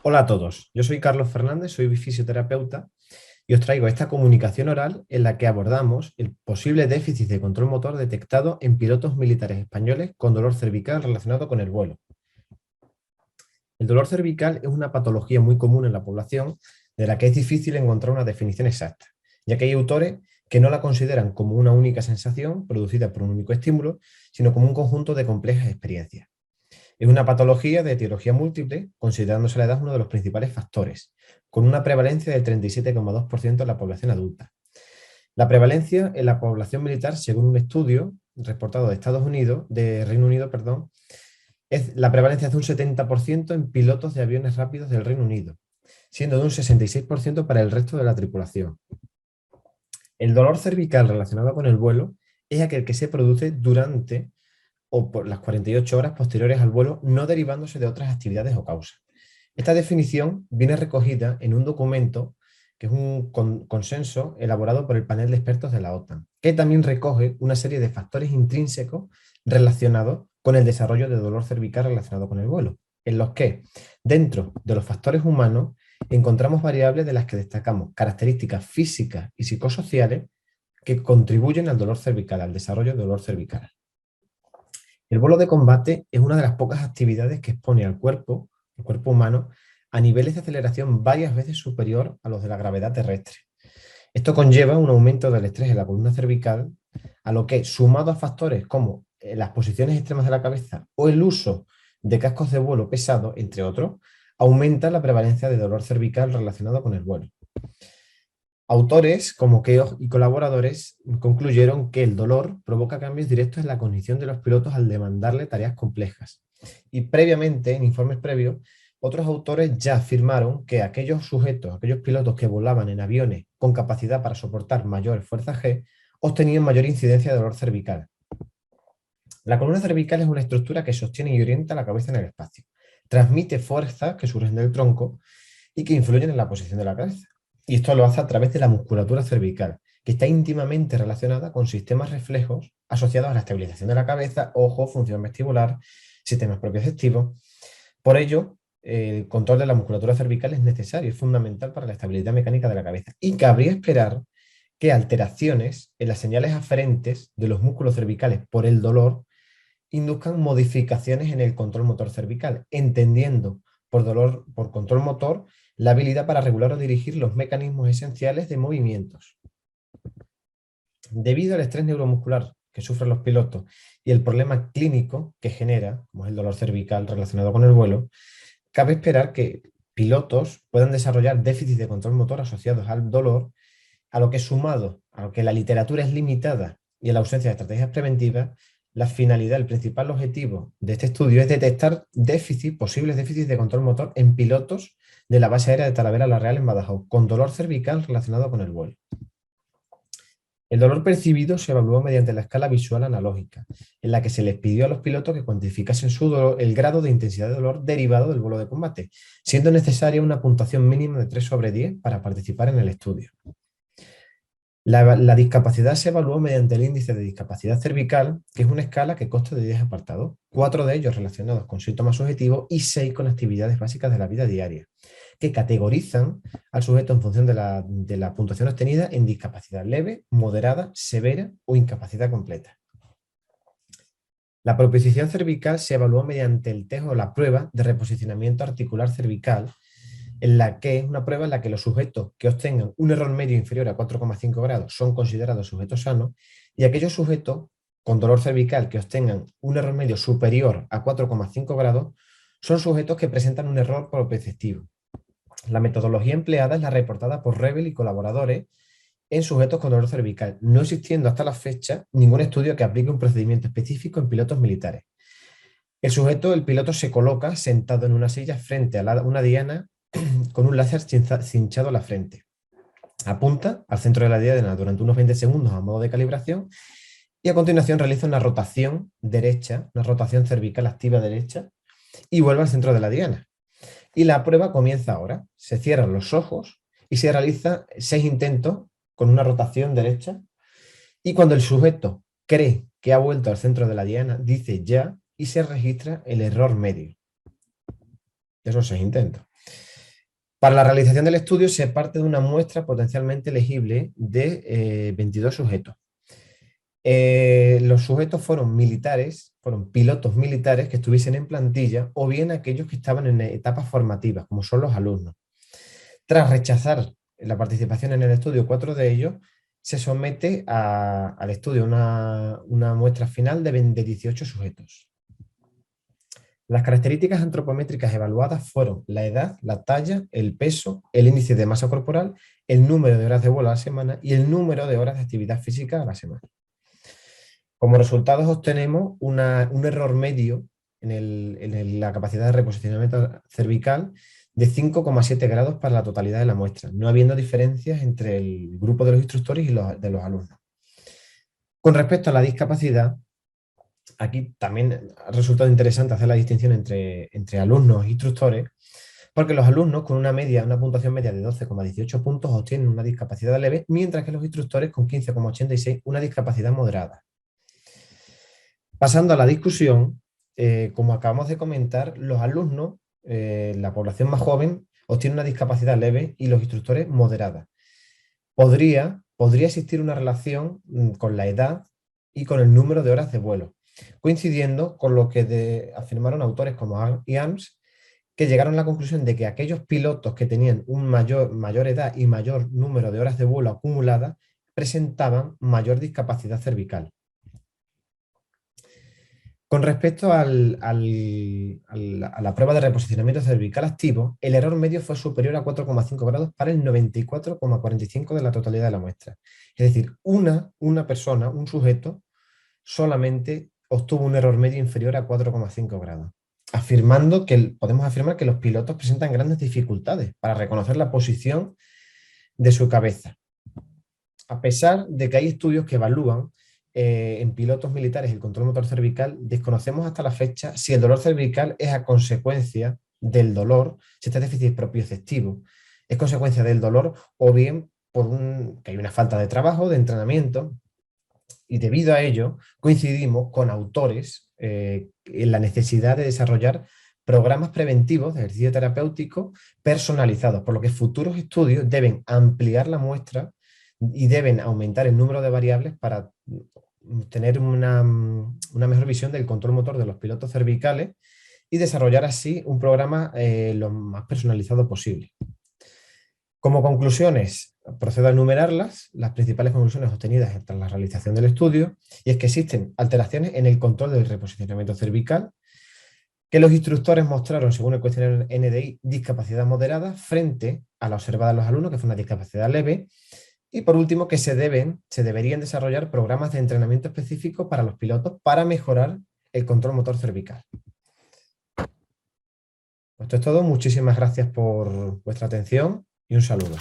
Hola a todos, yo soy Carlos Fernández, soy fisioterapeuta y os traigo esta comunicación oral en la que abordamos el posible déficit de control motor detectado en pilotos militares españoles con dolor cervical relacionado con el vuelo. El dolor cervical es una patología muy común en la población de la que es difícil encontrar una definición exacta, ya que hay autores que no la consideran como una única sensación producida por un único estímulo, sino como un conjunto de complejas experiencias. Es una patología de etiología múltiple, considerándose la edad uno de los principales factores, con una prevalencia del 37,2% en la población adulta. La prevalencia en la población militar, según un estudio reportado de Estados Unidos, de Reino Unido, perdón, la prevalencia es de un 70% en pilotos de aviones rápidos del Reino Unido, siendo de un 66% para el resto de la tripulación. El dolor cervical relacionado con el vuelo es aquel que se produce durante o por las 48 horas posteriores al vuelo, no derivándose de otras actividades o causas. Esta definición viene recogida en un documento que es un consenso elaborado por el panel de expertos de la OTAN, que también recoge una serie de factores intrínsecos relacionados con el desarrollo de dolor cervical relacionado con el vuelo, en los que, dentro de los factores humanos, encontramos variables de las que destacamos características físicas y psicosociales que contribuyen al dolor cervical, al desarrollo de dolor cervical. El vuelo de combate es una de las pocas actividades que expone al cuerpo, el cuerpo humano, a niveles de aceleración varias veces superior a los de la gravedad terrestre. Esto conlleva un aumento del estrés en la columna cervical, a lo que, sumado a factores como las posiciones extremas de la cabeza o el uso de cascos de vuelo pesados, entre otros, aumenta la prevalencia de dolor cervical relacionado con el vuelo. Autores como Keogh y colaboradores concluyeron que el dolor provoca cambios directos en la cognición de los pilotos al demandarle tareas complejas. Y previamente, en informes previos, otros autores ya afirmaron que aquellos sujetos, aquellos pilotos que volaban en aviones con capacidad para soportar mayor fuerza G, obtenían mayor incidencia de dolor cervical. La columna cervical es una estructura que sostiene y orienta la cabeza en el espacio. Transmite fuerzas que surgen del tronco y que influyen en la posición de la cabeza. Y esto lo hace a través de la musculatura cervical, que está íntimamente relacionada con sistemas reflejos asociados a la estabilización de la cabeza, ojo, función vestibular, sistemas propioceptivos. Por ello, el control de la musculatura cervical es necesario, es fundamental para la estabilidad mecánica de la cabeza. Y cabría esperar que alteraciones en las señales aferentes de los músculos cervicales por el dolor induzcan modificaciones en el control motor cervical, entendiendo por dolor, por control motor, la habilidad para regular o dirigir los mecanismos esenciales de movimientos. Debido al estrés neuromuscular que sufren los pilotos y el problema clínico que genera, como es el dolor cervical relacionado con el vuelo, cabe esperar que pilotos puedan desarrollar déficits de control motor asociados al dolor, a lo que sumado a lo que la literatura es limitada y a la ausencia de estrategias preventivas, la finalidad, el principal objetivo de este estudio es detectar posibles déficits de control motor en pilotos de la base aérea de Talavera La Real en Badajoz, con dolor cervical relacionado con el vuelo. El dolor percibido se evaluó mediante la escala visual analógica, en la que se les pidió a los pilotos que cuantificasen su dolor, el grado de intensidad de dolor derivado del vuelo de combate, siendo necesaria una puntuación mínima de 3 sobre 10 para participar en el estudio. La discapacidad se evaluó mediante el índice de discapacidad cervical, que es una escala que consta de 10 apartados, 4 de ellos relacionados con síntomas subjetivos y 6 con actividades básicas de la vida diaria, que categorizan al sujeto en función de la puntuación obtenida en discapacidad leve, moderada, severa o incapacidad completa. La proposición cervical se evaluó mediante el test o la prueba de reposicionamiento articular cervical, en la que es una prueba en la que los sujetos que obtengan un error medio inferior a 4,5 grados son considerados sujetos sanos y aquellos sujetos con dolor cervical que obtengan un error medio superior a 4,5 grados son sujetos que presentan un error propioceptivo. La metodología empleada es la reportada por Rebel y colaboradores en sujetos con dolor cervical, no existiendo hasta la fecha ningún estudio que aplique un procedimiento específico en pilotos militares. El piloto se coloca sentado en una silla frente a una diana con un láser cinchado a la frente. Apunta al centro de la diana durante unos 20 segundos a modo de calibración y a continuación realiza una rotación derecha, una rotación cervical activa derecha y vuelve al centro de la diana. Y la prueba comienza ahora. Se cierran los ojos y se realiza 6 intentos con una rotación derecha y cuando el sujeto cree que ha vuelto al centro de la diana, dice ya y se registra el error medio de esos 6 intentos. Para la realización del estudio se parte de una muestra potencialmente elegible de 22 sujetos. Los sujetos fueron militares, fueron pilotos militares que estuviesen en plantilla o bien aquellos que estaban en etapas formativas, como son los alumnos. Tras rechazar la participación en el estudio 4 de ellos, se somete al estudio una muestra final de 18 sujetos. Las características antropométricas evaluadas fueron la edad, la talla, el peso, el índice de masa corporal, el número de horas de vuelo a la semana y el número de horas de actividad física a la semana. Como resultados obtenemos un error medio en la capacidad de reposicionamiento cervical de 5,7 grados para la totalidad de la muestra, no habiendo diferencias entre el grupo de los instructores y de los alumnos. Con respecto a la discapacidad, aquí también ha resultado interesante hacer la distinción entre alumnos e instructores, porque los alumnos con una puntuación media de 12,18 puntos obtienen una discapacidad leve, mientras que los instructores con 15,86 una discapacidad moderada. Pasando a la discusión, como acabamos de comentar, los alumnos, la población más joven, obtiene una discapacidad leve y los instructores moderada. Podría existir una relación con la edad y con el número de horas de vuelo, coincidiendo con lo que afirmaron autores como Arm y Arms, que llegaron a la conclusión de que aquellos pilotos que tenían mayor edad y mayor número de horas de vuelo acumuladas presentaban mayor discapacidad cervical. Con respecto a la prueba de reposicionamiento cervical activo, el error medio fue superior a 4,5 grados para el 94,45% de la totalidad de la muestra. Es decir, una persona, un sujeto, solamente obtuvo un error medio inferior a 4,5 grados, podemos afirmar que los pilotos presentan grandes dificultades para reconocer la posición de su cabeza, a pesar de que hay estudios que evalúan en pilotos militares el control motor cervical. Desconocemos hasta la fecha si el dolor cervical es a consecuencia del dolor, si este déficit propioceptivo es consecuencia del dolor o bien que hay una falta de trabajo, de entrenamiento, y debido a ello coincidimos con autores en la necesidad de desarrollar programas preventivos de ejercicio terapéutico personalizados, por lo que futuros estudios deben ampliar la muestra y deben aumentar el número de variables para tener una mejor visión del control motor de los pilotos cervicales y desarrollar así un programa lo más personalizado posible. Como conclusiones, procedo a enumerarlas, las principales conclusiones obtenidas tras la realización del estudio, y es que existen alteraciones en el control del reposicionamiento cervical, que los instructores mostraron, según el cuestionario NDI, discapacidad moderada frente a la observada en los alumnos, que fue una discapacidad leve, y por último, que se deberían desarrollar programas de entrenamiento específicos para los pilotos para mejorar el control motor cervical. Esto es todo, muchísimas gracias por vuestra atención y un saludo.